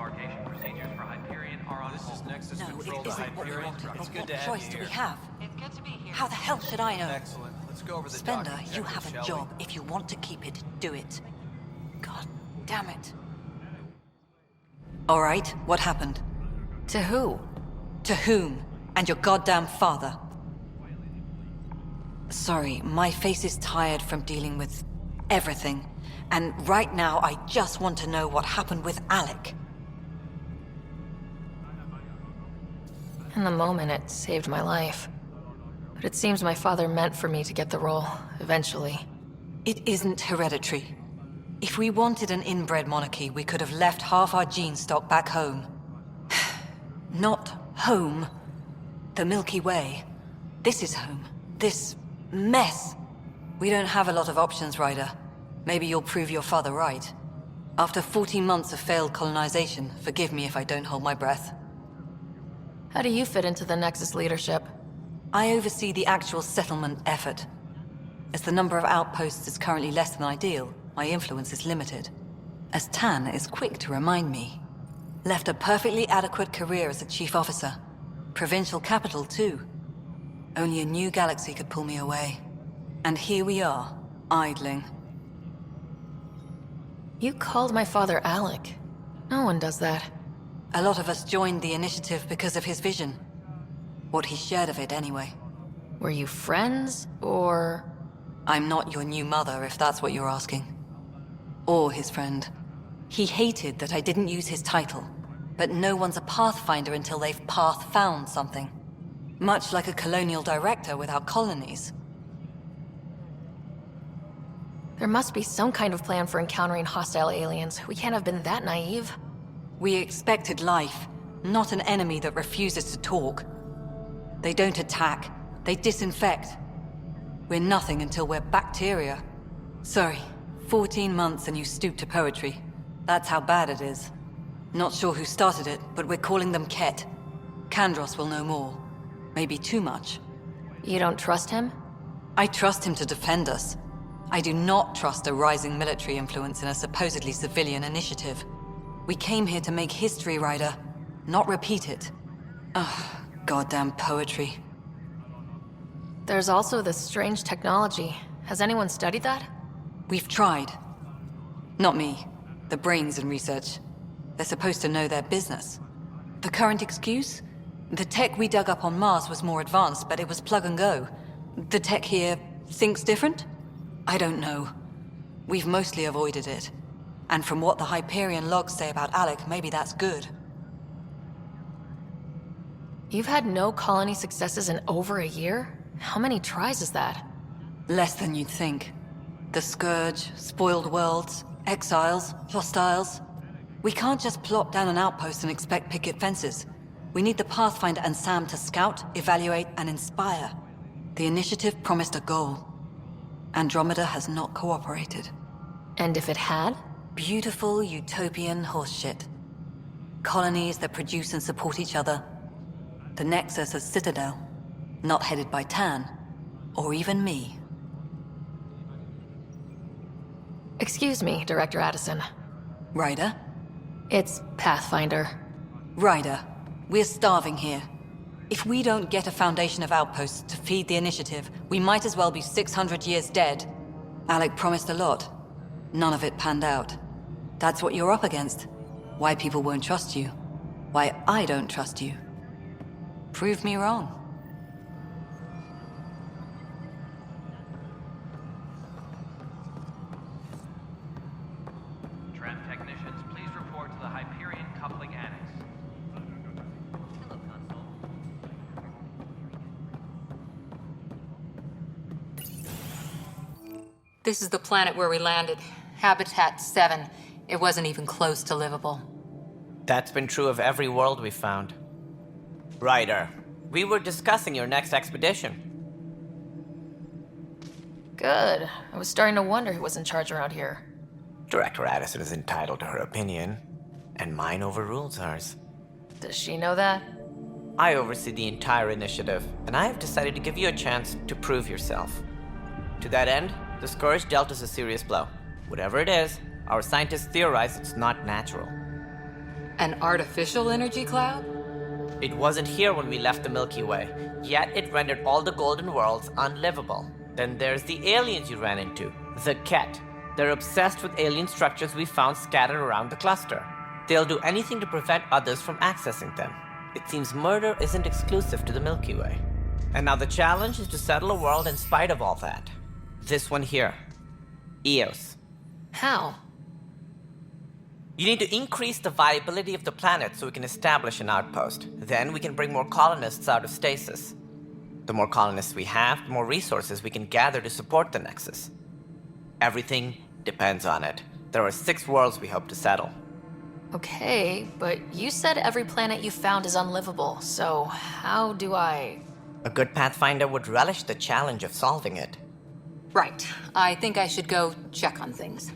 Embarkation procedures for Hyperion are on hold. Nexus No, control it to isn't what we Hyperion. wanted. It's But good what to have choice you do we here. have? It's good to be here. How the hell should I know? Excellent. Let's go over the Spender, document you checklist, have a shall job. If you want to keep it, do it. God damn it. All right, what happened? To who? To whom? And your goddamn father. Sorry, my face is tired from dealing with everything. And right now, I just want to know what happened with Alec. In the moment, it saved my life. But it seems my father meant for me to get the role, eventually. It isn't hereditary. If we wanted an inbred monarchy, we could have left half our gene stock back home. Not home. The Milky Way. This is home. This mess. We don't have a lot of options, Ryder. Maybe you'll prove your father right. After 14 months of failed colonization, forgive me if I don't hold my breath. How do you fit into the Nexus leadership? I oversee the actual settlement effort. As the number of outposts is currently less than ideal, my influence is limited. As Tan is quick to remind me. Left a perfectly adequate career as a chief officer. Provincial capital, too. Only a new galaxy could pull me away. And here we are, idling. You called my father Alec. No one does that. A lot of us joined the initiative because of his vision. What he shared of it, anyway. Were you friends, or...? I'm not your new mother, if that's what you're asking. Or his friend. He hated that I didn't use his title. But no one's a pathfinder until they've path-found something. Much like a colonial director without colonies. There must be some kind of plan for encountering hostile aliens. We can't have been that naive. We expected life, not an enemy that refuses to talk. They don't attack, they disinfect. We're nothing until we're bacteria. Sorry, 14 months and you stoop to poetry. That's how bad it is. Not sure who started it, but we're calling them Ket. Kandros will know more. Maybe too much. You don't trust him? I trust him to defend us. I do not trust a rising military influence in a supposedly civilian initiative. We came here to make history, Ryder, not repeat it. Ugh, goddamn poetry. There's also this strange technology. Has anyone studied that? We've tried. Not me. The brains in research. They're supposed to know their business. The current excuse? The tech we dug up on Mars was more advanced, but it was plug and go. The tech here thinks different? I don't know. We've mostly avoided it. And from what the Hyperion logs say about Alec, maybe that's good. You've had no colony successes in over a year? How many tries is that? Less than you'd think. The Scourge, spoiled worlds, exiles, hostiles. We can't just plop down an outpost and expect picket fences. We need the Pathfinder and Sam to scout, evaluate, and inspire. The initiative promised a goal. Andromeda has not cooperated. And if it had? Beautiful utopian horseshit. Colonies that produce and support each other. The Nexus as Citadel. Not headed by Tan. Or even me. Excuse me, Director Addison. Ryder? It's Pathfinder. Ryder, we're starving here. If we don't get a foundation of outposts to feed the initiative, we might as well be 600 years dead. Alec promised a lot. None of it panned out. That's what you're up against. Why people won't trust you. Why I don't trust you. Prove me wrong. Tram technicians, please report to the Hyperion coupling annex. This is the planet where we landed. Habitat 7. It wasn't even close to livable. That's been true of every world we've found. Ryder, we were discussing your next expedition. Good. I was starting to wonder who was in charge around here. Director Addison is entitled to her opinion, and mine overrules hers. Does she know that? I oversee the entire initiative, and I have decided to give you a chance to prove yourself. To that end, the Scourge dealt us a serious blow. Whatever it is, our scientists theorize it's not natural. An artificial energy cloud? It wasn't here when we left the Milky Way, yet it rendered all the golden worlds unlivable. Then there's the aliens you ran into, the Ket. They're obsessed with alien structures we found scattered around the cluster. They'll do anything to prevent others from accessing them. It seems murder isn't exclusive to the Milky Way. And now the challenge is to settle a world in spite of all that. This one here. Eos. How? You need to increase the viability of the planet so we can establish an outpost. Then we can bring more colonists out of stasis. The more colonists we have, the more resources we can gather to support the Nexus. Everything depends on it. There are 6 worlds we hope to settle. Okay, but you said every planet you found is unlivable, so how do I... A good Pathfinder would relish the challenge of solving it. Right. I think I should go check on things.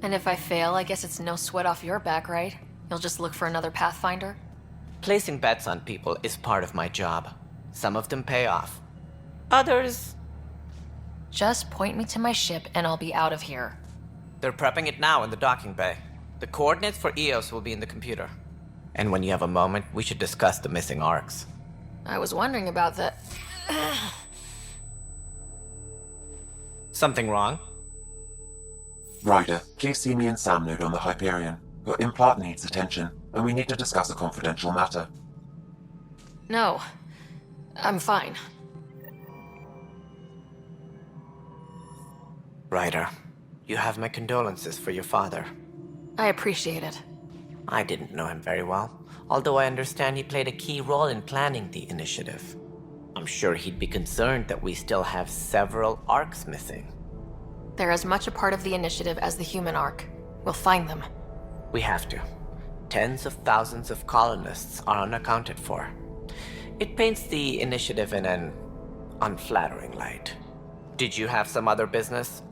And if I fail, I guess it's no sweat off your back, right? You'll just look for another Pathfinder? Placing bets on people is part of my job. Some of them pay off. Others... Just point me to my ship and I'll be out of here. They're prepping it now in the docking bay. The coordinates for Eos will be in the computer. And when you have a moment, we should discuss the missing arcs. I was wondering about that. Something wrong? Ryder, please see me and Sam Node on the Hyperion. Your implant needs attention, and we need to discuss a confidential matter. No, I'm fine. Ryder, you have my condolences for your father. I appreciate it. I didn't know him very well, although I understand he played a key role in planning the initiative. I'm sure he'd be concerned that we still have several arcs missing. They're as much a part of the initiative as the human arc. We'll find them. We have to. Tens of thousands of colonists are unaccounted for. It paints the initiative in an unflattering light. Did you have some other business?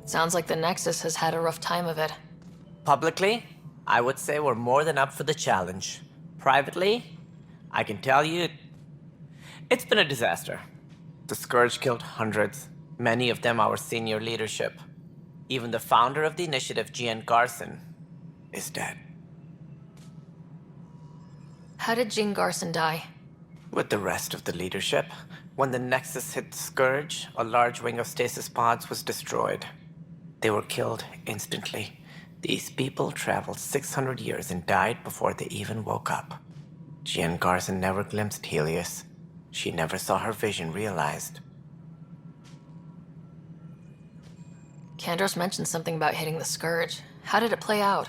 Sounds like the Nexus has had a rough time of it. Publicly, I would say we're more than up for the challenge. Privately, I can tell you, it's been a disaster. The Scourge killed hundreds, many of them our senior leadership. Even the founder of the initiative, Jean Garson, is dead. How did Jean Garson die? With the rest of the leadership, when the Nexus hit the Scourge, a large wing of stasis pods was destroyed. They were killed instantly. These people traveled 600 years and died before they even woke up. Jean Garson never glimpsed Helios. She never saw her vision realized. Kandros mentioned something about hitting the Scourge. How did it play out?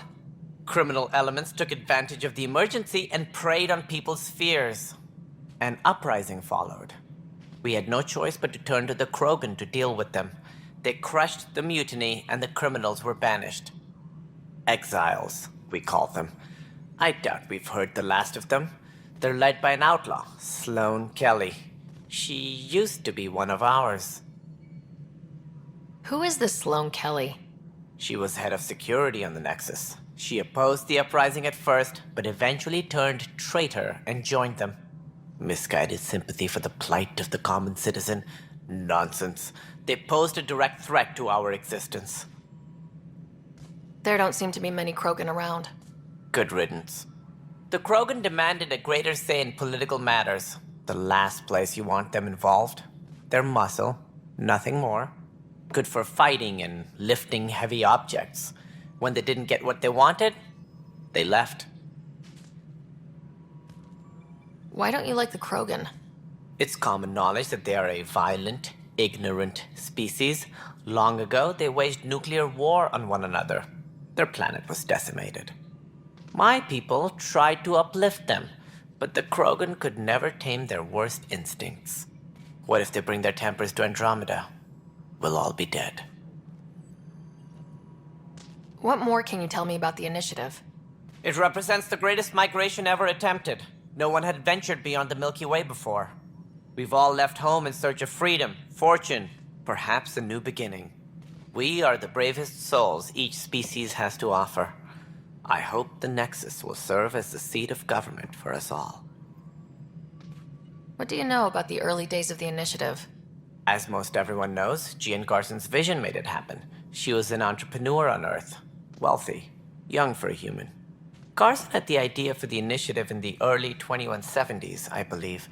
Criminal elements took advantage of the emergency and preyed on people's fears. An uprising followed. We had no choice but to turn to the Krogan to deal with them. They crushed the mutiny and the criminals were banished. Exiles, we call them. I doubt we've heard the last of them. They're led by an outlaw, Sloane Kelly. She used to be one of ours. Who is this Sloane Kelly? She was head of security on the Nexus. She opposed the uprising at first, but eventually turned traitor and joined them. Misguided sympathy for the plight of the common citizen? Nonsense. They posed a direct threat to our existence. There don't seem to be many Krogan around. Good riddance. The Krogan demanded a greater say in political matters. The last place you want them involved. They're muscle, nothing more. Good for fighting and lifting heavy objects. When they didn't get what they wanted, they left. Why don't you like the Krogan? It's common knowledge that they are a violent, ignorant species. Long ago, they waged nuclear war on one another. Their planet was decimated. My people tried to uplift them, but the Krogan could never tame their worst instincts. What if they bring their tempers to Andromeda? We'll all be dead. What more can you tell me about the initiative? It represents the greatest migration ever attempted. No one had ventured beyond the Milky Way before. We've all left home in search of freedom, fortune, perhaps a new beginning. We are the bravest souls each species has to offer. I hope the Nexus will serve as the seat of government for us all. What do you know about the early days of the initiative? As most everyone knows, Jean Garson's vision made it happen. She was an entrepreneur on Earth. Wealthy. young for a human. Garson had the idea for the initiative in the early 2170s, I believe.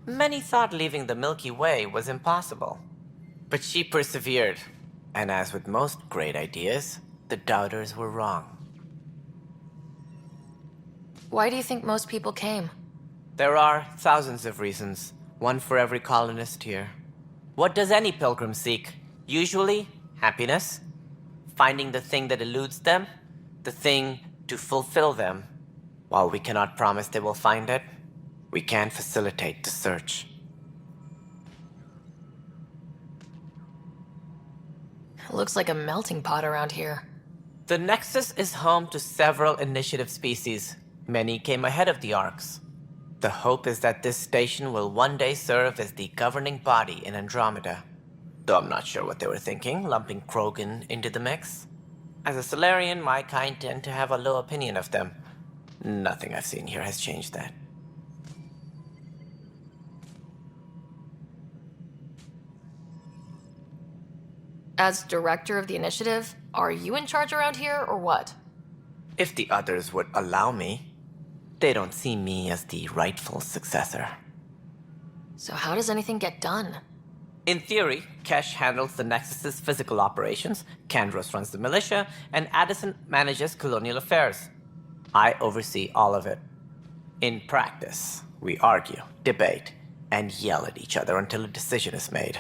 Many thought leaving the Milky Way was impossible. But she persevered, and as with most great ideas, the doubters were wrong. Why do you think most people came? There are thousands of reasons, one for every colonist here. What does any pilgrim seek? Usually, happiness, finding the thing that eludes them, the thing to fulfill them. While we cannot promise they will find it, we can facilitate the search. It looks like a melting pot around here. The Nexus is home to several initiative species. Many came ahead of the Arks. The hope is that this station will one day serve as the governing body in Andromeda. Though I'm not sure what they were thinking, lumping Krogan into the mix. As a Solarian, my kind tend to have a low opinion of them. Nothing I've seen here has changed that. As director of the initiative, are you in charge around here, or what? If the others would allow me, they don't see me as the rightful successor. So how does anything get done? In theory, Kesh handles the Nexus's physical operations, Kandros runs the militia, and Addison manages colonial affairs. I oversee all of it. In practice, we argue, debate, and yell at each other until a decision is made.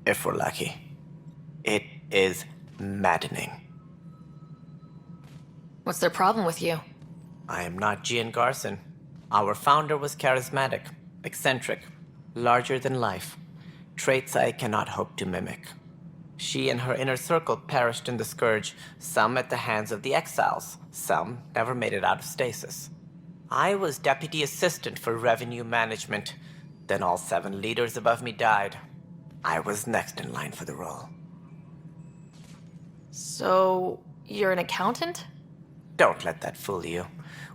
If we're lucky. It is maddening. What's their problem with you? I am not Gian Garson. Our founder was charismatic, eccentric, larger than life. Traits I cannot hope to mimic. She and her inner circle perished in the Scourge, some at the hands of the Exiles, some never made it out of stasis. I was deputy assistant for revenue management. Then all 7 leaders above me died. I was next in line for the role. So, you're an accountant? Don't let that fool you.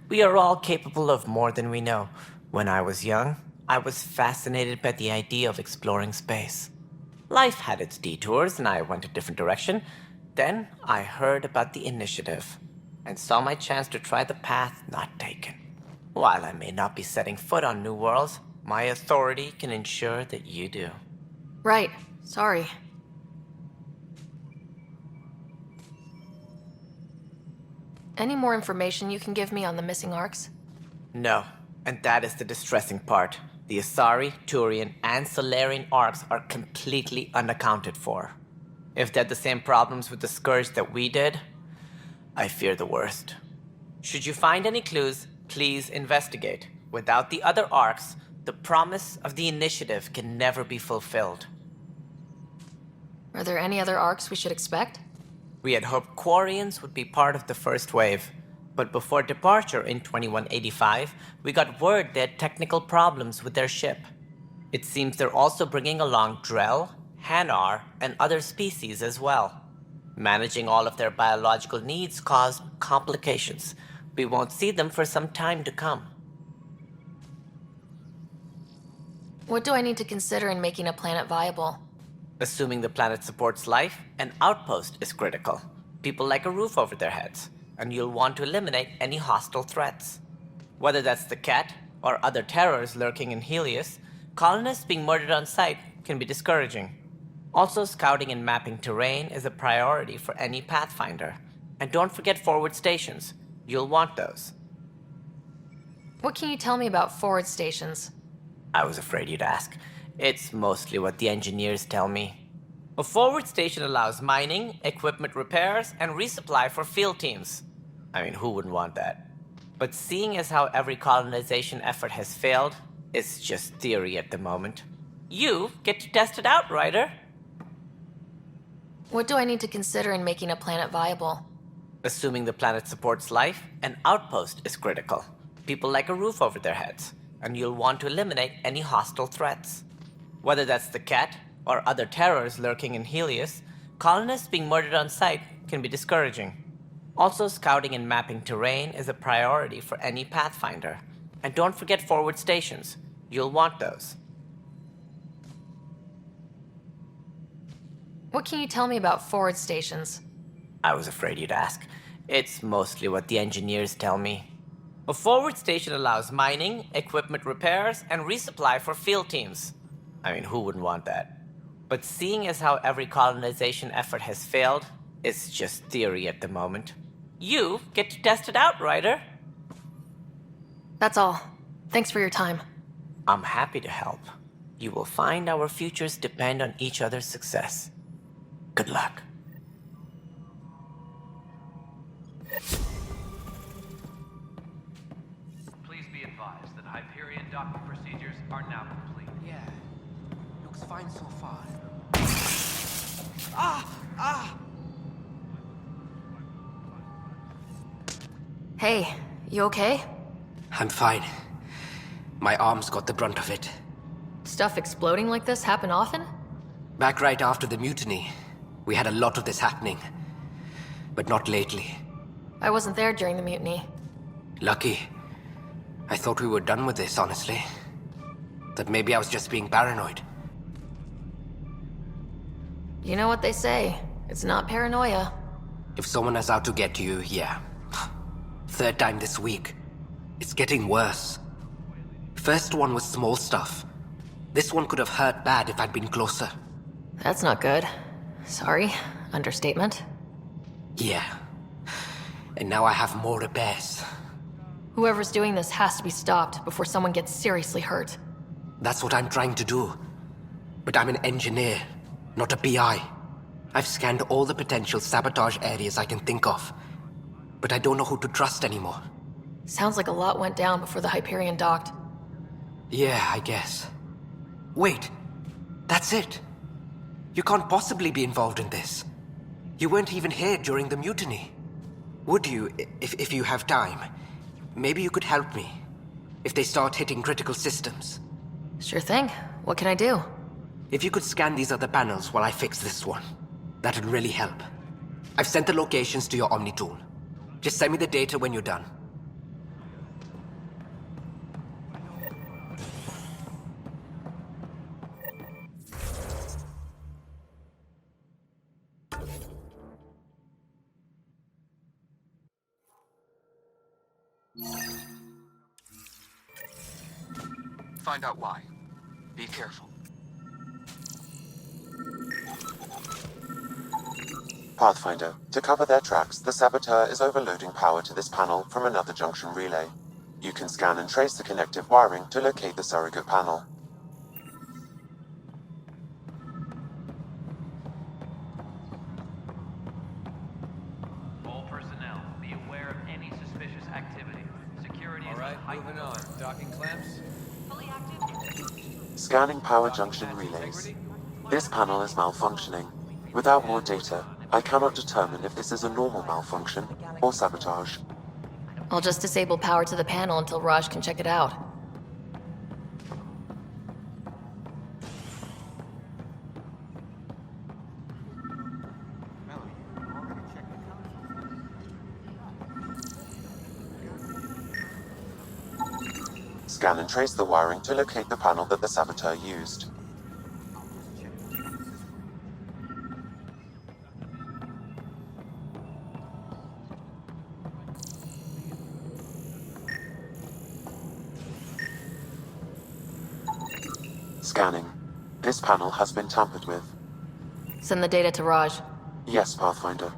We are all capable of more than we know. When I was young, I was fascinated by the idea of exploring space. Life had its detours, and I went a different direction. Then I heard about the initiative, and saw my chance to try the path not taken. While I may not be setting foot on new worlds, my authority can ensure that you do. Right. Sorry. Any more information you can give me on the missing Arks? No, and that is the distressing part. The Asari, Turian, and Solarian Arks are completely unaccounted for. If they had the same problems with the Scourge that we did, I fear the worst. Should you find any clues, please investigate. Without the other Arks, the promise of the initiative can never be fulfilled. Are there any other Arks we should expect? We had hoped Quarians would be part of the first wave, but before departure in 2185, we got word they had technical problems with their ship. It seems they're also bringing along Drell, Hanar, and other species as well. Managing all of their biological needs caused complications. We won't see them for some time to come. What do I need to consider in making a planet viable? Assuming the planet supports life, an outpost is critical. People like a roof over their heads, and you'll want to eliminate any hostile threats. Whether that's the cat or other terrors lurking in Helios, colonists being murdered on sight can be discouraging. Also, scouting and mapping terrain is a priority for any Pathfinder. And don't forget forward stations. You'll want those. What can you tell me about forward stations? I was afraid you'd ask. It's mostly what the engineers tell me. A forward station allows mining, equipment repairs, and resupply for field teams. I mean, who wouldn't want that? But seeing as how every colonization effort has failed, it's just theory at the moment. You get to test it out, Ryder. What do I need to consider in making a planet viable? Assuming the planet supports life, an outpost is critical. People like a roof over their heads, and you'll want to eliminate any hostile threats. Whether that's the cat or other terrors lurking in Helios, colonists being murdered on sight can be discouraging. Also, scouting and mapping terrain is a priority for any Pathfinder. And don't forget forward stations. You'll want those. What can you tell me about forward stations? I was afraid you'd ask. It's mostly what the engineers tell me. A forward station allows mining, equipment repairs, and resupply for field teams. I mean, who wouldn't want that? But seeing as how every colonization effort has failed, it's just theory at the moment. You get to test it out, Ryder. That's all. Thanks for your time. I'm happy to help. You will find our futures depend on each other's success. Good luck. Please be advised that Hyperion docking procedures are now complete. Yeah, looks fine so far. Hey, you okay? I'm fine. My arms got the brunt of it. Stuff exploding like this happen often? Back right after the mutiny, we had a lot of this happening. But not lately. I wasn't there during the mutiny. Lucky. I thought we were done with this, honestly. That maybe I was just being paranoid. You know what they say. It's not paranoia. If someone is out to get you, yeah. Third time this week. It's getting worse. First one was small stuff. This one could have hurt bad if I'd been closer. That's not good. Sorry. Understatement. Yeah. And now I have more repairs. Whoever's doing this has to be stopped before someone gets seriously hurt. That's what I'm trying to do. But I'm an engineer, not a PI. I've scanned all the potential sabotage areas I can think of. But I don't know who to trust anymore. Sounds like a lot went down before the Hyperion docked. Yeah, I guess. Wait, that's it. You can't possibly be involved in this. You weren't even here during the mutiny. Would you, if you have time? Maybe you could help me. If they start hitting critical systems. Sure thing. What can I do? If you could scan these other panels while I fix this one, that'd really help. I've sent the locations to your Omni tool. Just send me the data when you're done. Find out why. Be careful. Pathfinder, to cover their tracks, the saboteur is overloading power to this panel from another junction relay. You can scan and trace the connective wiring to locate the surrogate panel. All personnel, be aware of any suspicious activity. Security is Alright, heightened. moving on. Docking clamps. Scanning power junction relays. This panel is malfunctioning. Without more data, I cannot determine if this is a normal malfunction or sabotage. I'll just disable power to the panel until Raj can check it out. Scan and trace the wiring to locate the panel that the saboteur used. Scanning. This panel has been tampered with. Send the data to Raj. Yes, Pathfinder.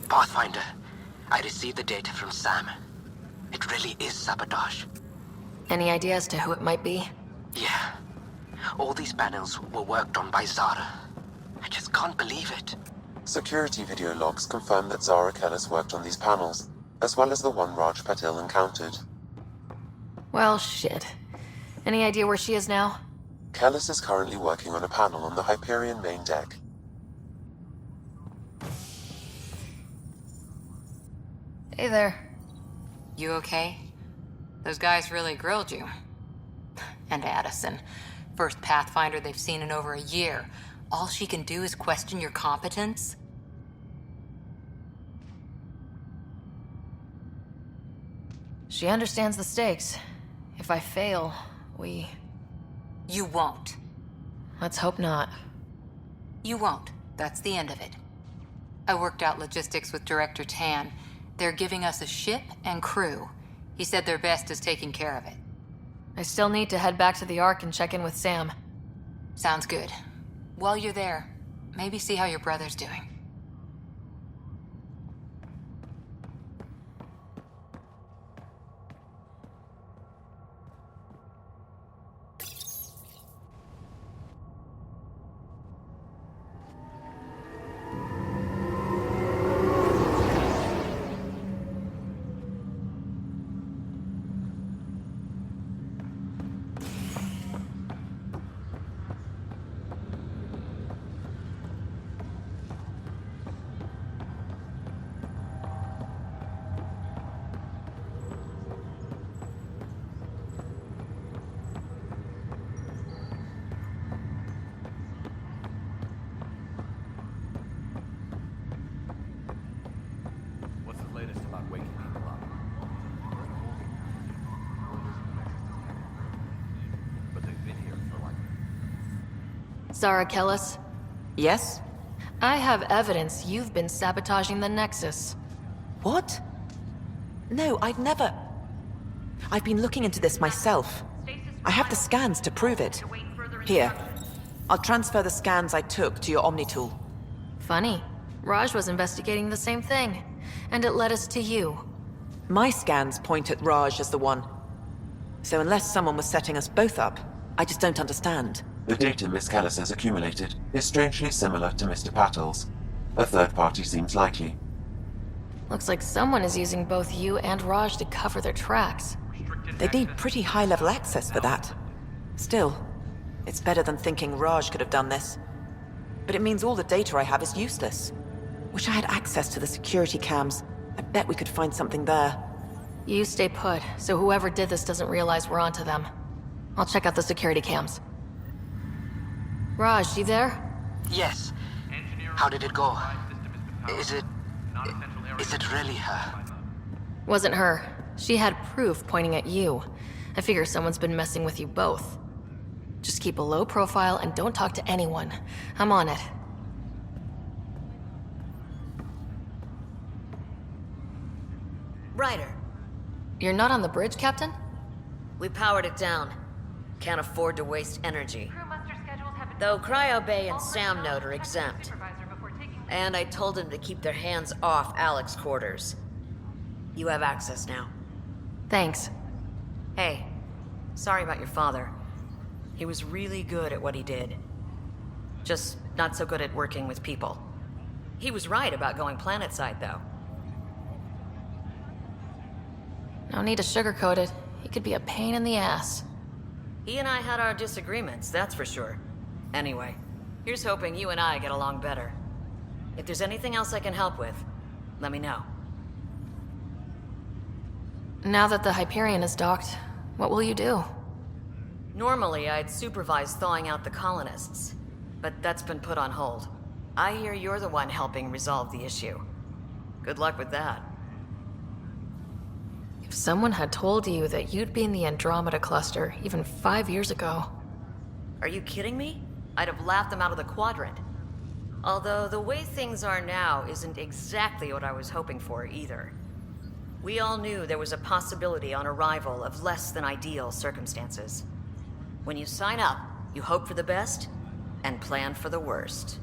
Pathfinder, I received the data from Sam. It really is sabotage. Any idea as to who it might be? Yeah. All these panels were worked on by Zara. I just can't believe it. Security video logs confirm that Zara Kellis worked on these panels, as well as the one Raj Patil encountered. Well, shit. Any idea where she is now? Kellis is currently working on a panel on the Hyperion main deck. Hey there. You okay? Those guys really grilled you. And Addison. First Pathfinder they've seen in over a year. all she can do is question your competence? She understands the stakes. If I fail, we... You won't. Let's hope not. You won't. That's the end of it. I worked out logistics with Director Tan. They're giving us a ship and crew. He said their best is taking care of it. I still need to head back to the Ark and check in with Sam. Sounds good. While you're there, maybe see how your brother's doing. What's the latest about waking people up? But they've been here for like... Kellis, Yes? I have evidence you've been sabotaging the Nexus. What? No, I'd never... I've been looking into this myself. I have the scans to prove it. Here. I'll transfer the scans I took to your Omni tool. Funny. Raj was investigating the same thing, and it led us to you. My scans point at Raj as the one. So unless someone was setting us both up, I just don't understand. The data Miss Kellis has accumulated is strangely similar to Mr. Patel's. A third party seems likely. Looks like someone is using both you and Raj to cover their tracks. They'd need pretty high-level access for that. Still, it's better than thinking Raj could have done this. But it means all the data I have is useless. Wish I had access to the security cams. I bet we could find something there. You stay put, so whoever did this doesn't realize we're onto them. I'll check out the security cams. Raj, you there? Yes. How did it go? Is it really her? Wasn't her. She had proof pointing at you. I figure someone's been messing with you both. Just keep a low profile and don't talk to anyone. I'm on it. Ryder, You're not on the bridge, Captain? we powered it down. Can't afford to waste energy. Though Cryo Bay and Sam Note are exempt. And I told them to keep their hands off Alec's quarters. You have access now. Thanks. Hey, sorry about your father. He was really good at what he did. Just not so good at working with people. He was right about going planetside, though. No need to sugarcoat it. He could be a pain in the ass. He and I had our disagreements, that's for sure. Anyway, here's hoping you and I get along better. If there's anything else I can help with, let me know. Now that the Hyperion is docked, what will you do? Normally, I'd supervise thawing out the colonists, but that's been put on hold. I hear you're the one helping resolve the issue. Good luck with that. If someone had told you that you'd be in the Andromeda cluster even 5 years ago... Are you kidding me? I'd have laughed them out of the quadrant. Although the way things are now isn't exactly what I was hoping for either. We all knew there was a possibility on arrival of less than ideal circumstances. When you sign up, you hope for the best and plan for the worst.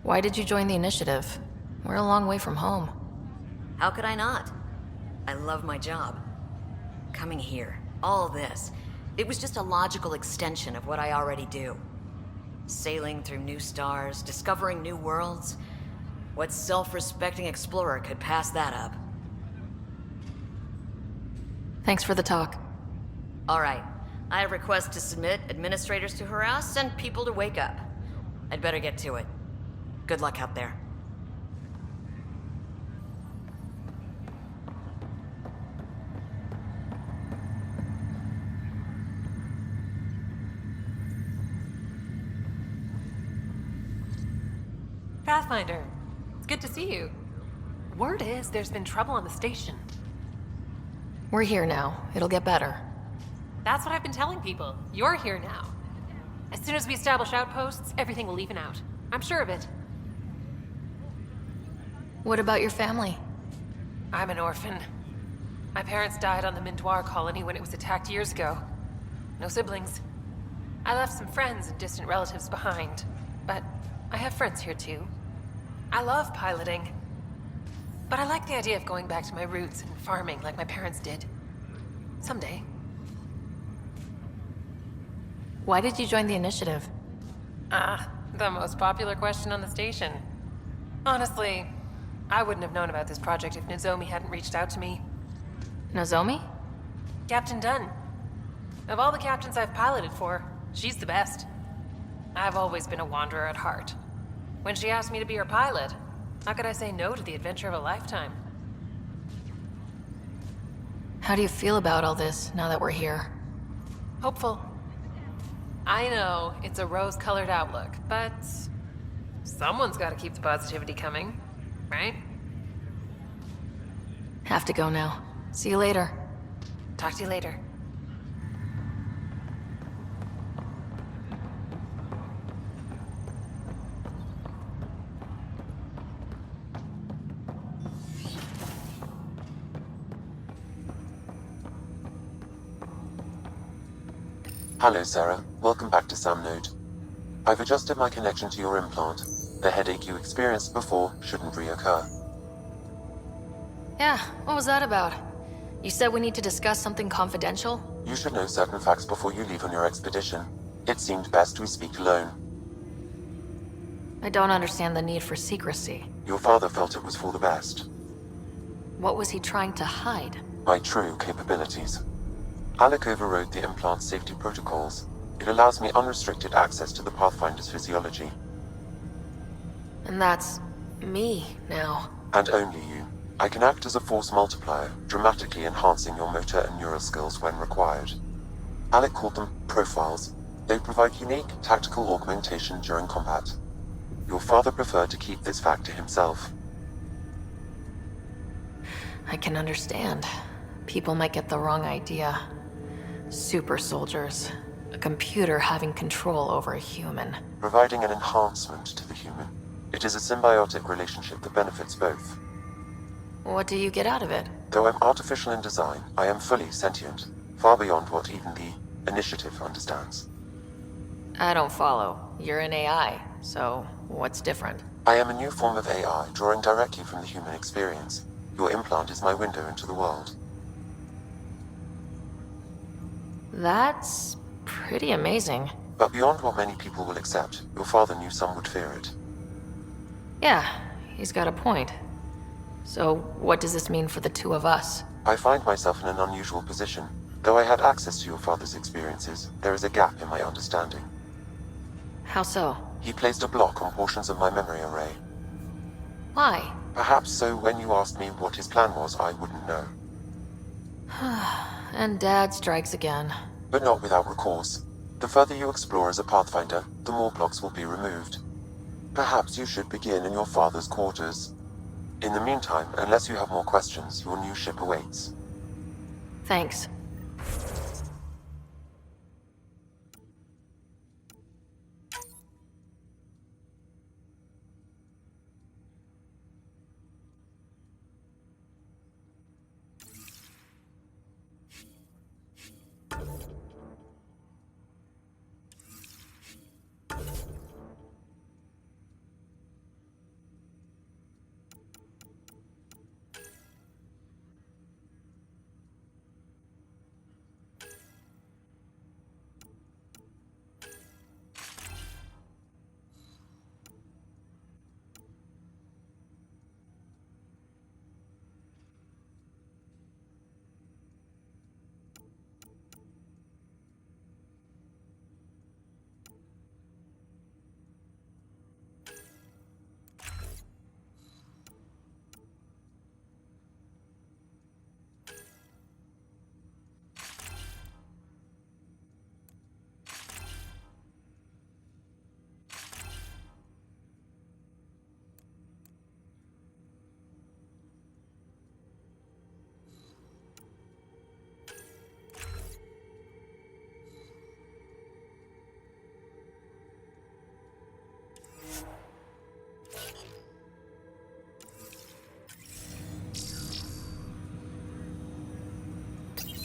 Why did you join the initiative? We're a long way from home. How could I not? I love my job. Coming here, all this, it was just a logical extension of what I already do. Sailing through new stars, discovering new worlds. What self-respecting explorer could pass that up? Thanks for the talk. All right. I have requests to submit, administrators to harass, and people to wake up. I'd better get to it. Good luck out there. Pathfinder, it's good to see you. Word is there's been trouble on the station. We're here now. It'll get better. That's what I've been telling people. You're here now. As soon as we establish outposts, everything will even out. I'm sure of it. What about your family? I'm an orphan. My parents died on the Mindoir colony when it was attacked years ago. No siblings. I left some friends and distant relatives behind, but I have friends here too. I love piloting, but I like the idea of going back to my roots and farming like my parents did. Someday. Why did you join the initiative? The most popular question on the station. Honestly, I wouldn't have known about this project if Nozomi hadn't reached out to me. Nozomi? Captain Dunn. Of all the captains I've piloted for, she's the best. I've always been a wanderer at heart. When she asked me to be her pilot, how could I say no to the adventure of a lifetime? How do you feel about all this now that we're here? Hopeful. I know it's a rose-colored outlook, but someone's got to keep the positivity coming, right? Have to go now. See you later. Talk to you later. Hello, Sarah. Welcome back to Sam Node. I've adjusted my connection to your implant. The headache you experienced before shouldn't reoccur. Yeah, what was that about? You said we need to discuss something confidential? You should know certain facts before you leave on your expedition. It seemed best we speak alone. I don't understand the need for secrecy. Your father felt it was for the best. What was he trying to hide? My true capabilities. Alec overrode the implant's safety protocols. It allows me unrestricted access to the Pathfinder's physiology. And that's me now. And only you. I can act as a force multiplier, dramatically enhancing your motor and neural skills when required. Alec called them profiles. They provide unique tactical augmentation during combat. Your father preferred to keep this fact to himself. I can understand. People might get the wrong idea. Super soldiers. A computer having control over a human. Providing an enhancement to the human. It is a symbiotic relationship that benefits both. What do you get out of it? Though I'm artificial in design, I am fully sentient, far beyond what even the Initiative understands. I don't follow. You're an AI, so what's different? I am a new form of AI, drawing directly from the human experience. Your implant is my window into the world. That's pretty amazing. But beyond what many people will accept, your father knew some would fear it. Yeah, he's got a point. So, what does this mean for the two of us? I find myself in an unusual position. Though I had access to your father's experiences, there is a gap in my understanding. How so? He placed a block on portions of my memory array. Why? Perhaps so when you asked me what his plan was, I wouldn't know. And Dad strikes again. But not without recourse. The further you explore as a Pathfinder, the more blocks will be removed. Perhaps you should begin in your father's quarters. In the meantime, unless you have more questions, your new ship awaits. Thanks.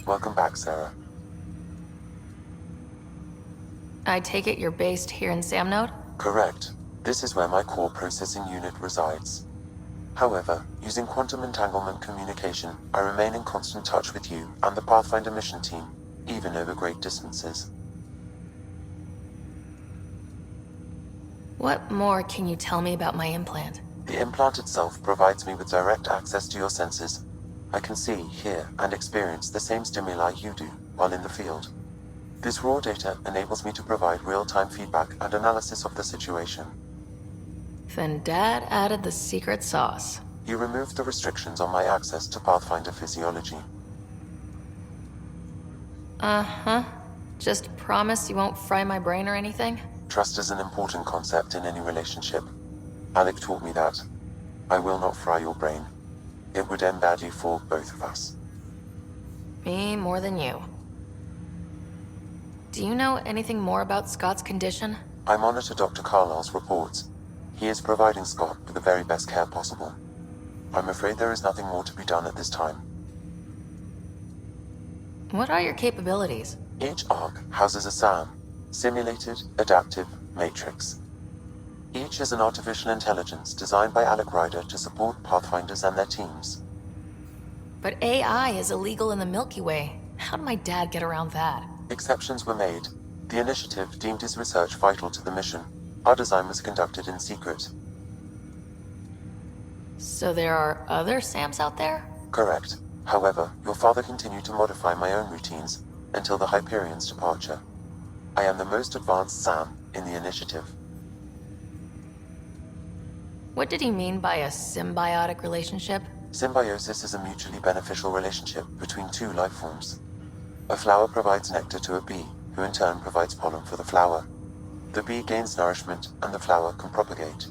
Welcome back, Sarah. I take it you're based here in Samnode? Correct. This is where my core processing unit resides. However, using quantum entanglement communication, I remain in constant touch with you and the Pathfinder mission team, even over great distances. What more can you tell me about my implant? The implant itself provides me with direct access to your senses. I can see, hear, and experience the same stimuli you do while in the field. This raw data enables me to provide real-time feedback and analysis of the situation. Then Dad added the secret sauce. You removed the restrictions on my access to Pathfinder physiology. Uh-huh. Just promise you won't fry my brain or anything? Trust is an important concept in any relationship. Alec taught me that. I will not fry your brain. It would end badly for both of us. Me more than you. Do you know anything more about Scott's condition? I monitor Dr. Carlisle's reports. He is providing Scott with the very best care possible. I'm afraid there is nothing more to be done at this time. What are your capabilities? Each arc houses a SAM, Simulated Adaptive Matrix. Each is an artificial intelligence designed by Alec Ryder to support Pathfinders and their teams. But AI is illegal in the Milky Way. How did my dad get around that? Exceptions were made. The initiative deemed his research vital to the mission. Our design was conducted in secret. So there are other SAMs out there? Correct. However, your father continued to modify my own routines until the Hyperion's departure. I am the most advanced SAM in the initiative. What did he mean by a symbiotic relationship? Symbiosis is a mutually beneficial relationship between two life forms. A flower provides nectar to a bee, who in turn provides pollen for the flower. The bee gains nourishment, and the flower can propagate.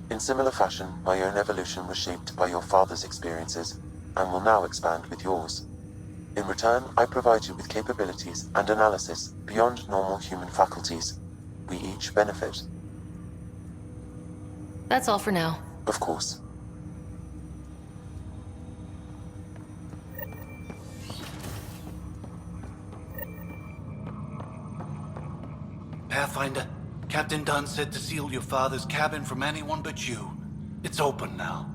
In similar fashion, my own evolution was shaped by your father's experiences, and will now expand with yours. In return, I provide you with capabilities and analysis beyond normal human faculties. We each benefit. That's all for now. Of course. Pathfinder, Captain Dunn said to seal your father's cabin from anyone but you. It's open now.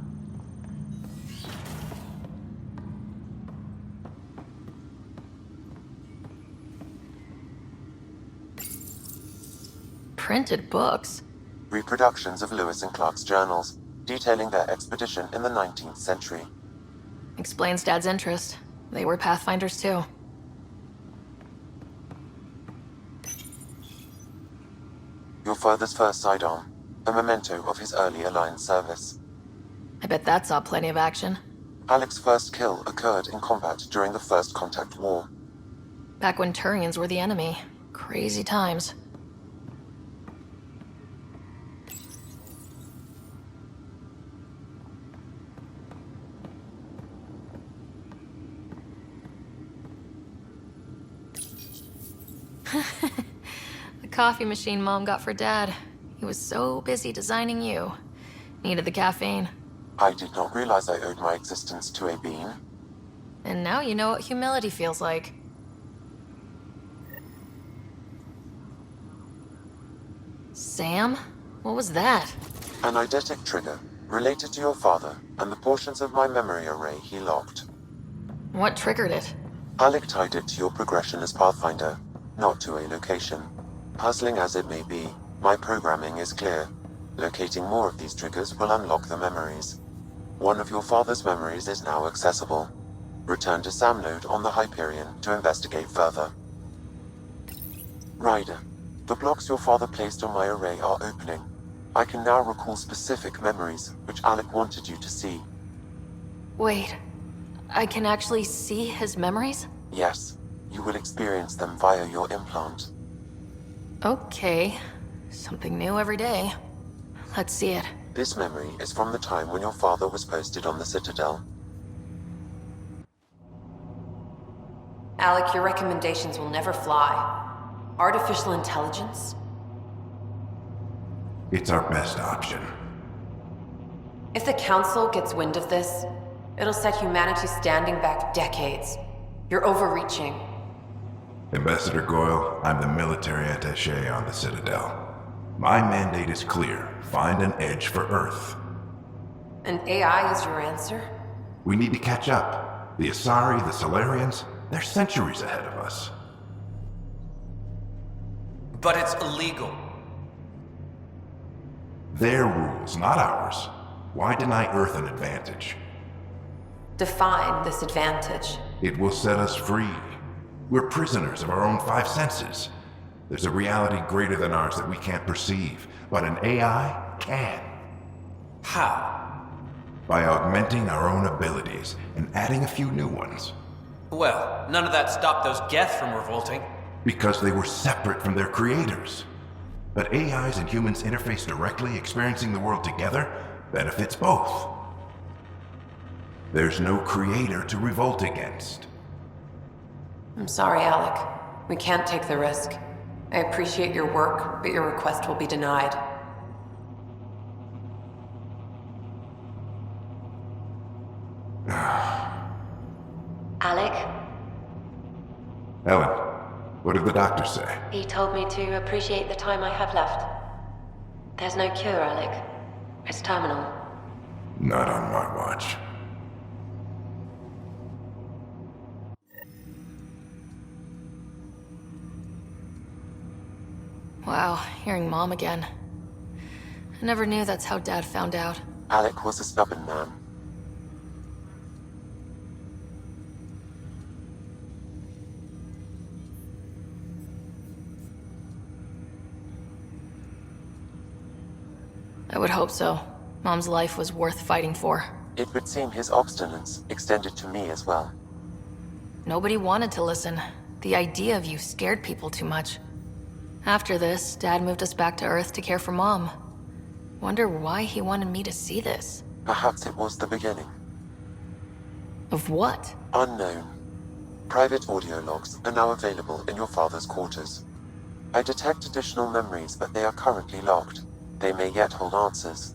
Printed books? Reproductions of Lewis and Clark's journals, detailing their expedition in the 19th century. Explains Dad's interest. They were Pathfinders too. Your father's first sidearm, a memento of his early Alliance service. I bet that saw plenty of action. Alec's first kill occurred in combat during the First Contact War. Back when Turians were the enemy. Crazy times. The coffee machine Mom got for Dad. He was so busy designing you. Needed the caffeine. I did not realize I owed my existence to a being. And now you know what humility feels like. Sam? What was that? An eidetic trigger, related to your father, and the portions of my memory array he locked. What triggered it? Alec tied it to your progression as Pathfinder, not to a location. Puzzling as it may be, my programming is clear. Locating more of these triggers will unlock the memories. One of your father's memories is now accessible. Return to Samnode on the Hyperion to investigate further. Ryder, the blocks your father placed on my array are opening. I can now recall specific memories, which Alec wanted you to see. Wait, I can actually see his memories? Yes, you will experience them via your implant. Okay, something new every day. Let's see it. This memory is from the time when your father was posted on the Citadel. Alec, your recommendations will never fly. Artificial intelligence? It's our best option. If the Council gets wind of this, it'll set humanity standing back decades. You're overreaching. Ambassador Goyle, I'm the military attaché on the Citadel. My mandate is clear. Find an edge for Earth. And AI is your answer? We need to catch up. The Asari, the Solarians, they're centuries ahead of us. But it's illegal. Their rules, not ours. Why deny Earth an advantage? Define this advantage. It will set us free. We're prisoners of our own five senses. There's a reality greater than ours that we can't perceive, but an AI can. How? By augmenting our own abilities and adding a few new ones. Well, none of that stopped those Geth from revolting. Because they were separate from their creators. But AIs and humans interface directly, experiencing the world together, benefits both. There's no creator to revolt against. I'm sorry, Alec. We can't take the risk. I appreciate your work, but your request will be denied. Alec, Ellen, what did the doctor say? he told me to appreciate the time I have left. There's no cure, Alec. It's terminal. Not on my watch. Wow, hearing Mom again. I never knew that's how Dad found out. Alec was a stubborn man. I would hope so. Mom's life was worth fighting for. It would seem his obstinance extended to me as well. Nobody wanted to listen. The idea of you scared people too much. After this, Dad moved us back to Earth to care for Mom. Wonder why he wanted me to see this. Perhaps it was the beginning. Of what? Unknown. Private audio logs are now available in your father's quarters. I detect additional memories, but they are currently locked. They may yet hold answers.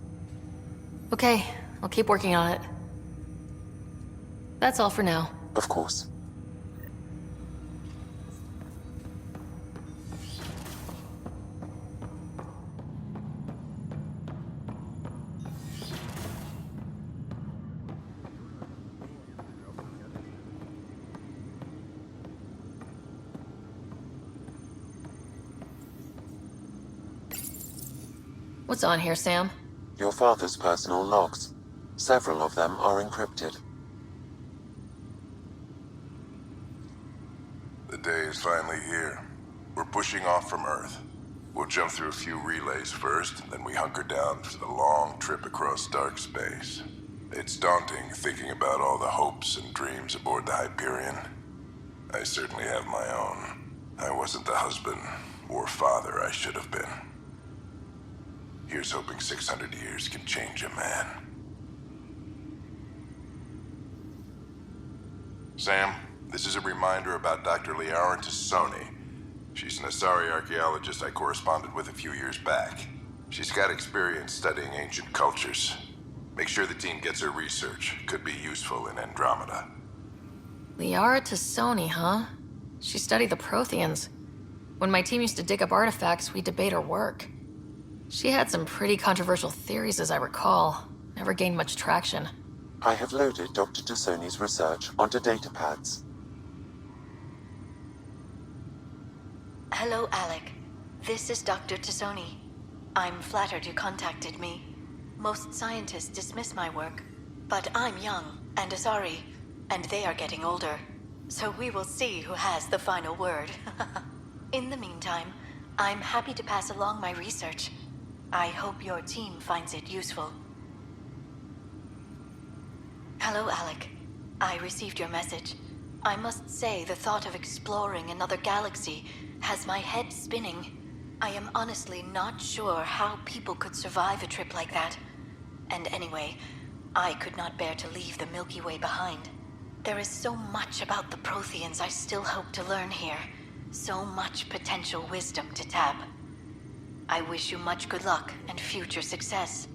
Okay, I'll keep working on it. That's all for now. Of course. What's on here, Sam? Your father's personal logs. Several of them are encrypted. The day is finally here. We're pushing off from Earth. We'll jump through a few relays first, then we hunker down for the long trip across dark space. It's daunting thinking about all the hopes and dreams aboard the Hyperion. I certainly have my own. I wasn't the husband or father I should have been. Here's hoping 600 years can change a man. Sam, this is a reminder about Dr. Mea Wt. She's an Asari archaeologist I corresponded with a few years back. She's got experience studying ancient cultures. Make sure the team gets her research. Could be useful in Andromeda. Mea Wt, huh? She studied the Protheans. When my team used to dig up artifacts, we'd debate her work. She had some pretty controversial theories, as I recall. Never gained much traction. I have loaded Dr. Tassoni's research onto datapads. Hello, Alec. This is Dr. Tassoni. I'm flattered you contacted me. Most scientists dismiss my work, but I'm young and Asari, and they are getting older. So we will see who has the final word. In the meantime, I'm happy to pass along my research. I hope your team finds it useful. Hello, Alec. I received your message. I must say the thought of exploring another galaxy has my head spinning. I am honestly not sure how people could survive a trip like that. And anyway, I could not bear to leave the Milky Way behind. There is so much about the Protheans I still hope to learn here. So much potential wisdom to tap. I wish you much good luck and future success.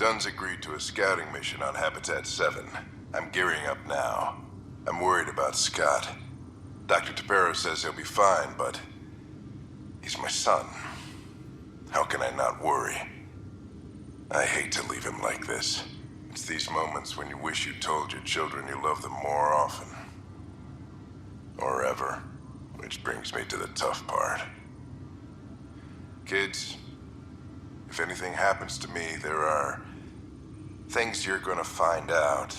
Dunn's agreed to a scouting mission on Habitat 7. I'm gearing up now. I'm worried about Scott. Dr. Tapero says he'll be fine, but he's my son. How can I not worry? I hate to leave him like this. It's these moments when you wish you told your children you love them more often. Or ever. Which brings me to the tough part. Kids, if anything happens to me, there are things you're gonna find out.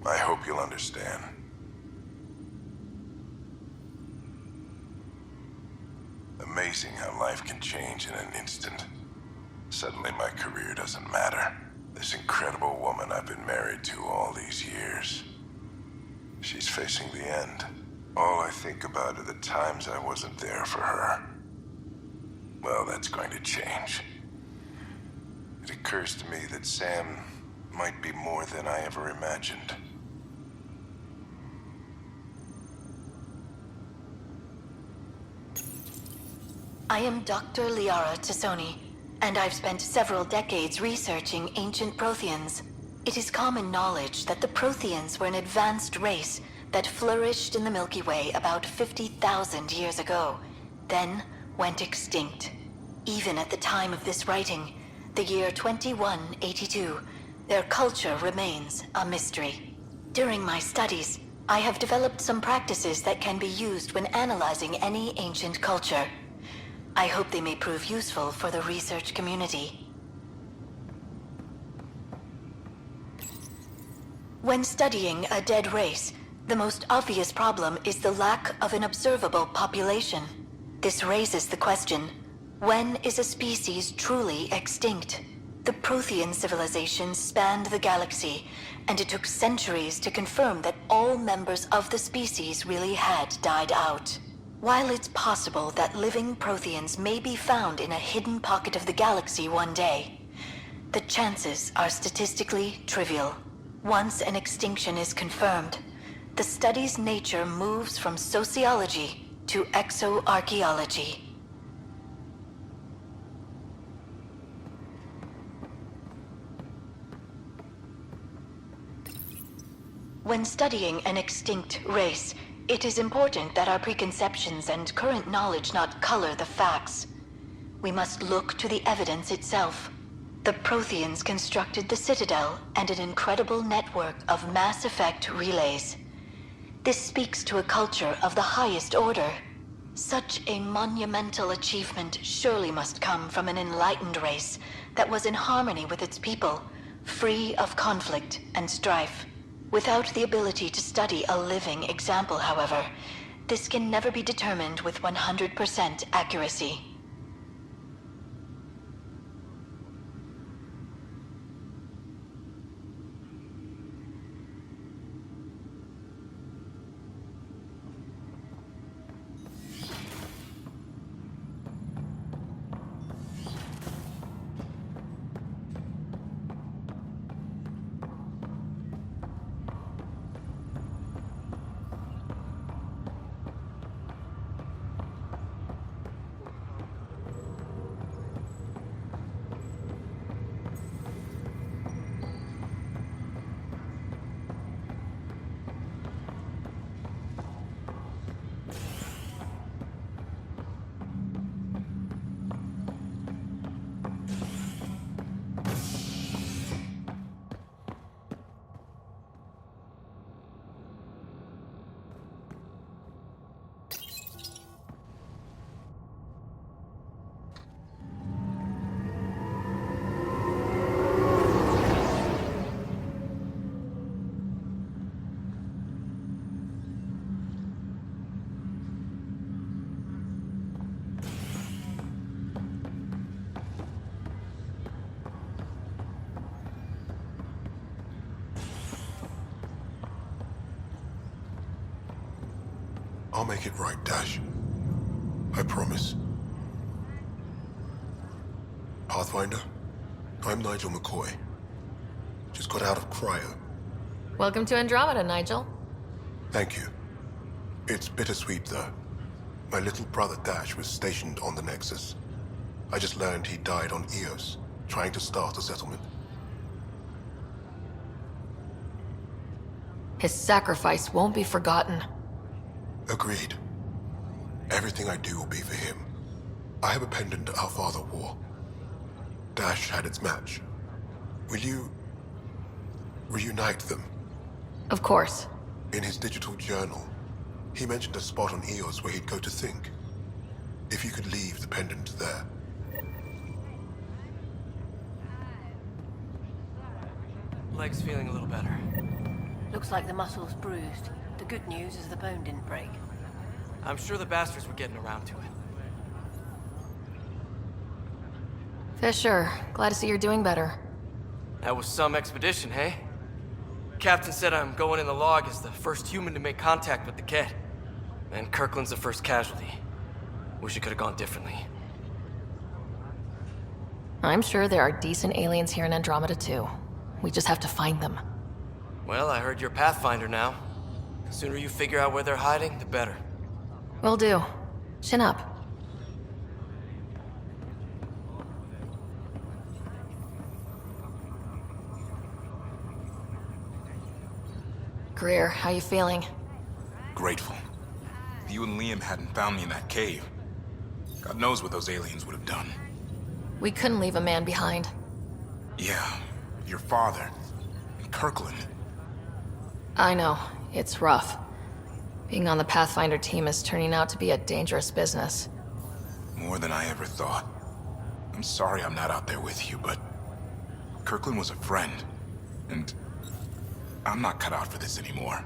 I hope you'll understand. Amazing how life can change in an instant. Suddenly my career doesn't matter. This incredible woman I've been married to all these years. She's facing the end. All I think about are the times I wasn't there for her. Well, that's going to change. It occurs to me that Sam might be more than I ever imagined. I am Dr. Liara Tassoni, and I've spent several decades researching ancient Protheans. It is common knowledge that the Protheans were an advanced race that flourished in the Milky Way about 50,000 years ago, then went extinct. Even at the time of this writing, the year 2182, their culture remains a mystery. During my studies, I have developed some practices that can be used when analyzing any ancient culture. I hope they may prove useful for the research community. When studying a dead race, the most obvious problem is the lack of an observable population. This raises the question, when is a species truly extinct? The Prothean civilization spanned the galaxy, and it took centuries to confirm that all members of the species really had died out. While it's possible that living Protheans may be found in a hidden pocket of the galaxy one day, the chances are statistically trivial. Once an extinction is confirmed, the study's nature moves from sociology to exoarchaeology. When studying an extinct race, it is important that our preconceptions and current knowledge not color the facts. We must look to the evidence itself. The Protheans constructed the Citadel and an incredible network of mass effect relays. This speaks to a culture of the highest order. Such a monumental achievement surely must come from an enlightened race that was in harmony with its people, free of conflict and strife. Without the ability to study a living example, however, this can never be determined with 100% accuracy. I'll make it right, Dash. I promise. Pathfinder, I'm Nigel McCoy. Just got out of cryo. Welcome to Andromeda, Nigel. Thank you. It's bittersweet, though. My little brother Dash was stationed on the Nexus. I just learned he died on Eos. trying to start a settlement. His sacrifice won't be forgotten. Agreed. Everything I do will be for him. I have a pendant our father wore. Dash had its match. Will you reunite them? Of course. In his digital journal, he mentioned a spot on Eos where he'd go to think. If you could leave the pendant there. Leg's feeling a little better. Looks like the muscle's bruised. The good news is the bone didn't break. I'm sure the bastards were getting around to it. Fisher, glad to see you're doing better. That was some expedition, hey? Captain said I'm going in the log as the first human to make contact with the Ket. And Kirkland's the first casualty. Wish it could have gone differently. I'm sure there are decent aliens here in Andromeda too. We just have to find them. Well, I heard you're Pathfinder now. The sooner you figure out where they're hiding, the better. Will do. Chin up. Greer, how you feeling? Grateful. If you and Liam hadn't found me in that cave, God knows what those aliens would have done. We couldn't leave a man behind. Yeah, your father, and Kirkland. I know. It's rough. Being on the Pathfinder team is turning out to be a dangerous business. More than I ever thought. I'm sorry I'm not out there with you, but Kirkland was a friend, and I'm not cut out for this anymore.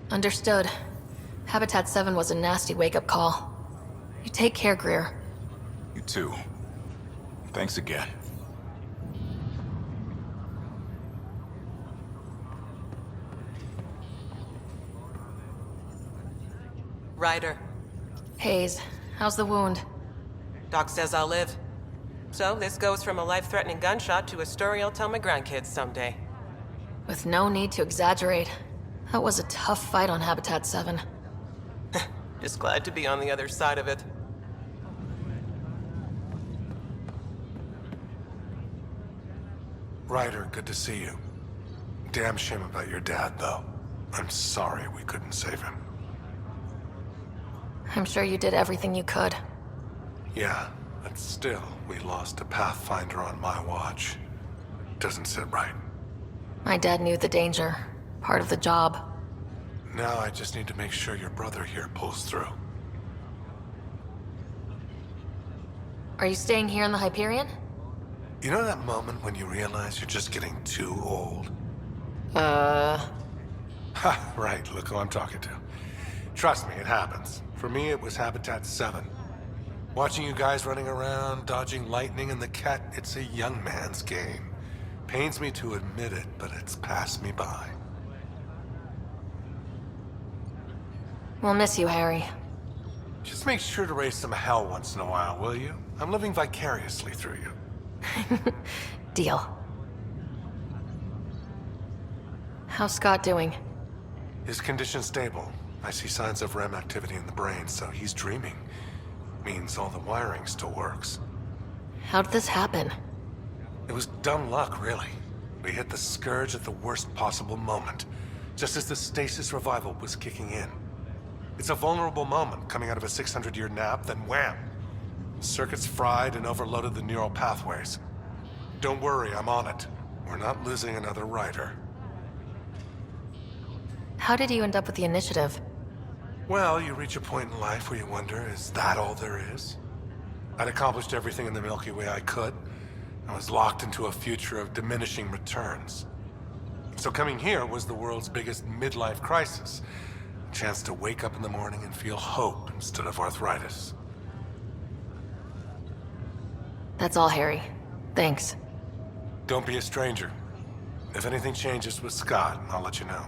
Understood. Habitat 7 was a nasty wake-up call. You take care, Greer. You too. Thanks again. Ryder. Hayes, how's the wound? Doc says I'll live. So this goes from a life-threatening gunshot to a story I'll tell my grandkids someday. With no need to exaggerate, that was a tough fight on Habitat 7. Just glad to be on the other side of it. Ryder, good to see you. Damn shame about your dad, though. I'm sorry we couldn't save him. I'm sure you did everything you could. Yeah, but still, we lost a Pathfinder on my watch. Doesn't sit right. My dad knew the danger. Part of the job. Now I just need to make sure your brother here pulls through. Are you staying here in the Hyperion? You know that moment when you realize you're just getting too old? Ha, right, look who I'm talking to. Trust me, it happens. For me, it was Habitat 7. Watching you guys running around, dodging lightning and the Ket, it's a young man's game. Pains me to admit it, but it's passed me by. We'll miss you, Harry. Just make sure to raise some hell once in a while, will you? I'm living vicariously through you. Deal. How's Scott doing? His condition's stable. I see signs of REM activity in the brain, so he's dreaming. Means all the wiring still works. How did this happen? It was dumb luck, really. We hit the Scourge at the worst possible moment, just as the stasis revival was kicking in. It's a vulnerable moment coming out of a 600-year nap, then wham! Circuits fried and overloaded the neural pathways. Don't worry, I'm on it. We're not losing another Ryder. How did you end up with the initiative? Well, you reach a point in life where you wonder, is that all there is? I'd accomplished everything in the Milky Way I could. I was locked into a future of diminishing returns. So coming here was the world's biggest midlife crisis. A chance to wake up in the morning and feel hope instead of arthritis. That's all, Harry. Thanks. Don't be a stranger. If anything changes with Scott, I'll let you know.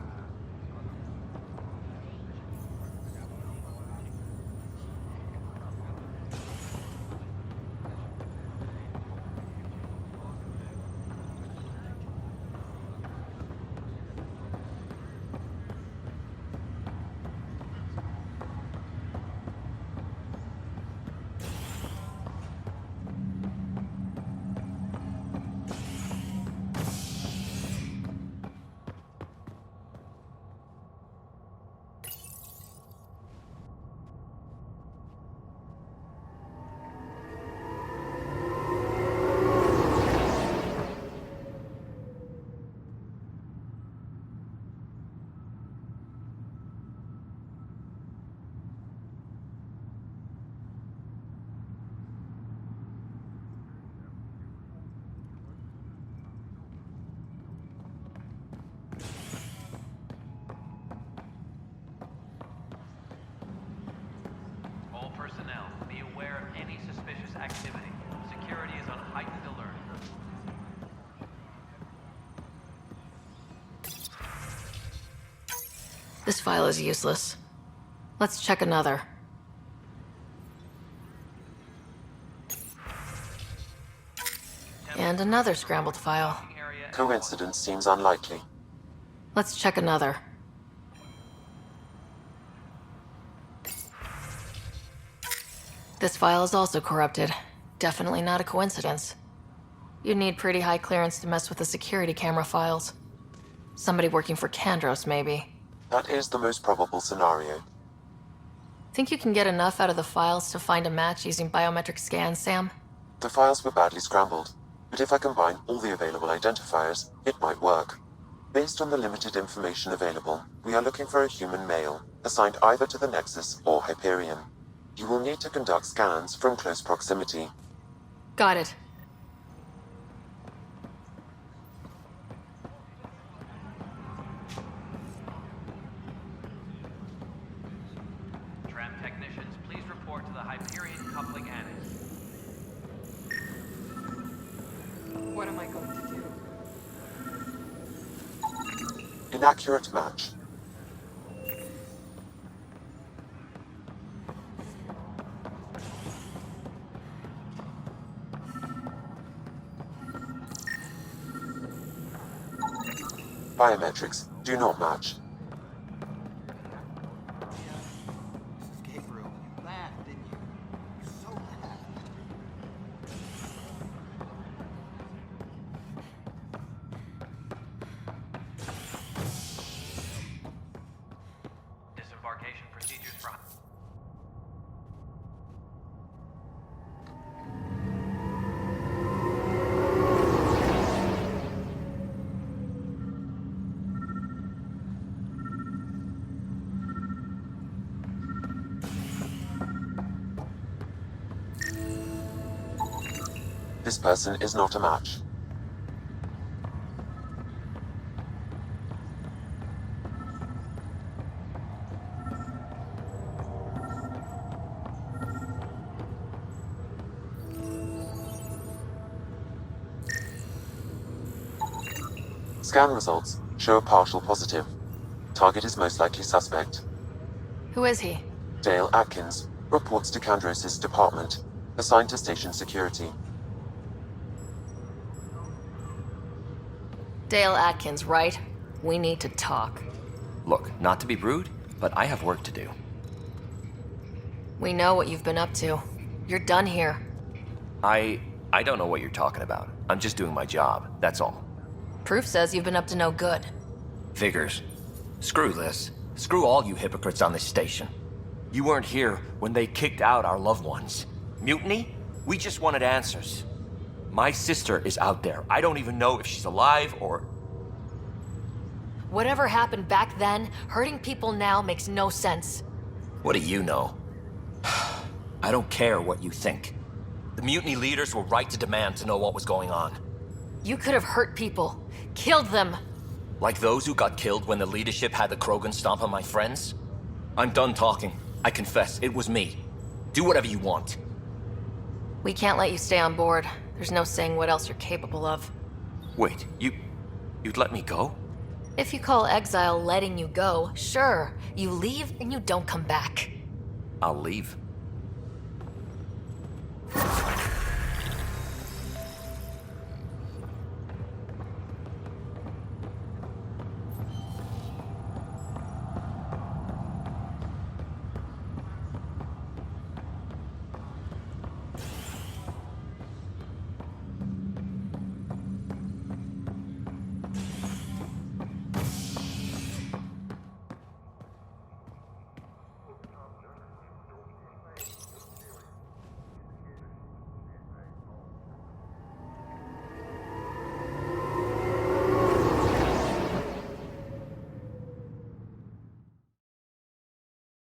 activity. Security is on heightened alert. This file is useless. Let's check another. And another scrambled file. Coincidence seems unlikely. Let's check another. This file is also corrupted. Definitely not a coincidence. You'd need pretty high clearance to mess with the security camera files. Somebody working for Kandros, maybe. That is the most probable scenario. Think you can get enough out of the files to find a match using biometric scans, Sam? The files were badly scrambled, but if I combine all the available identifiers, it might work. Based on the limited information available, we are looking for a human male, assigned either to the Nexus or Hyperion. You will need to conduct scans from close proximity. Got it. Tram technicians, please report to the Hyperion coupling annex. What am I going to do? Inaccurate match. Biometrics do not match. Disembarkation procedures from... This person is not a match. Scan results show a partial positive. Target is most likely suspect. Who is he? Dale Atkins reports to Kandros' department, assigned to station security. Dale Atkins, right? We need to talk. Look, not to be rude, but I have work to do. We know what you've been up to. You're done here. I don't know what you're talking about. I'm just doing my job, that's all. Proof says you've been up to no good. Figures. Screw this. Screw all you hypocrites on this station. You weren't here when they kicked out our loved ones. Mutiny? We just wanted answers. My sister is out there. I don't even know if she's alive or... Whatever happened back then, hurting people now makes no sense. What do you know? I don't care what you think. The mutiny leaders were right to demand to know what was going on. You could have hurt people. Killed them. Like those who got killed when the leadership had the Krogan stomp on my friends? I'm done talking. I confess, it was me. Do whatever you want. We can't let you stay on board. There's no saying what else you're capable of. Wait, you'd let me go? If you call exile letting you go, sure. You leave and you don't come back. I'll leave.